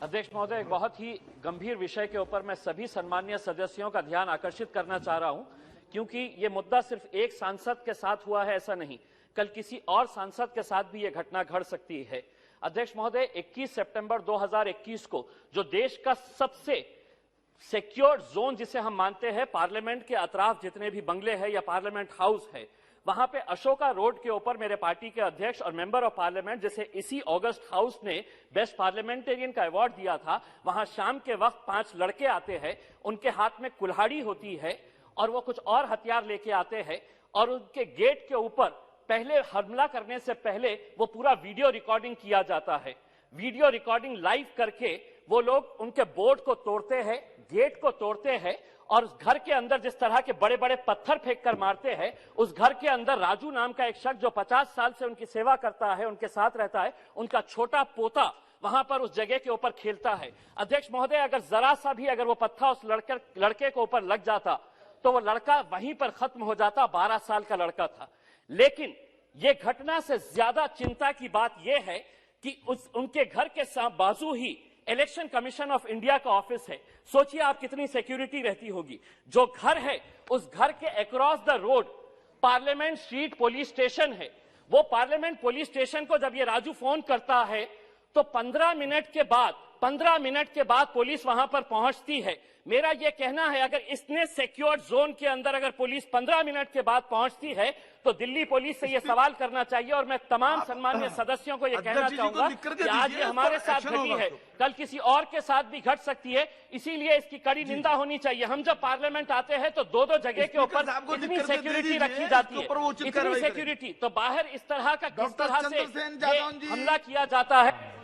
अध्यक्ष महोदय, एक बहुत ही गंभीर विषय के ऊपर मैं सभी सम्मानीय सदस्यों का ध्यान आकर्षित करना चाह रहा हूं, क्योंकि ये मुद्दा सिर्फ एक सांसद के साथ हुआ है ऐसा नहीं, कल किसी और सांसद के साथ भी ये घटना घट सकती है। अध्यक्ष महोदय, 21 सितंबर 2021 को जो देश का सबसे सिक्योर्ड जोन जिसे हम मानते हैं, पार्लियामेंट के अतराफ जितने भी बंगले हैं या पार्लियामेंट हाउस है, वहां पे अशोका रोड के ऊपर मेरे पार्टी के अध्यक्ष और मेंबर ऑफ पार्लियामेंट, जिसे इसी अगस्त हाउस ने बेस्ट पार्लियामेंटेरियन का अवार्ड दिया था, वहां शाम के वक्त 5 लड़के आते हैं, उनके हाथ में कुल्हाड़ी होती है और वो कुछ और हथियार लेके आते हैं और उनके गेट के ऊपर पहले हमला करने से पहले वो पूरा वीडियो रिकॉर्डिंग किया जाता है। वीडियो रिकॉर्डिंग लाइव करके वो लोग उनके बोर्ड को तोड़ते हैं, गेट को तोड़ते हैं और उस घर के अंदर जिस तरह के बड़े बड़े पत्थर फेंक कर मारते हैं, उस घर के अंदर राजू नाम का एक शख्स जो 50 साल से उनकी सेवा करता है, उनके साथ रहता है, उनका छोटा पोता वहां पर उस जगह के ऊपर खेलता है। अध्यक्ष महोदय, अगर जरा सा भी अगर वो पत्थर उस लड़के के ऊपर लग जाता तो वो लड़का वहीं पर खत्म हो जाता। 12 साल का लड़का था। लेकिन ये घटना से ज्यादा चिंता की बात यह है कि उनके घर के बाजू ही इलेक्शन कमीशन ऑफ इंडिया का ऑफिस है। सोचिए आप कितनी सिक्योरिटी रहती होगी। जो घर है उस घर के across the road parliament street police station है। वो पार्लियामेंट पुलिस स्टेशन को जब ये राजू फोन करता है तो 15 मिनट के बाद पुलिस वहां पर पहुंचती है। मेरा यह कहना है, अगर इतने सिक्योर्ड जोन के अंदर अगर पुलिस 15 मिनट के बाद पहुंचती है तो दिल्ली पुलिस से यह सवाल करना चाहिए। और मैं तमाम सम्मानीय सदस्यों को यह कहना चाहूंगा कि आज ये हमारे साथ घटी है, कल किसी और के साथ भी घट सकती है, इसीलिए इसकी कड़ी निंदा होनी चाहिए। हम जब पार्लियामेंट आते हैं तो दो जगह के ऊपर इतनी सिक्योरिटी रखी जाती है, इतनी सिक्योरिटी, तो बाहर इस तरह का किस तरह से हमला किया जाता है।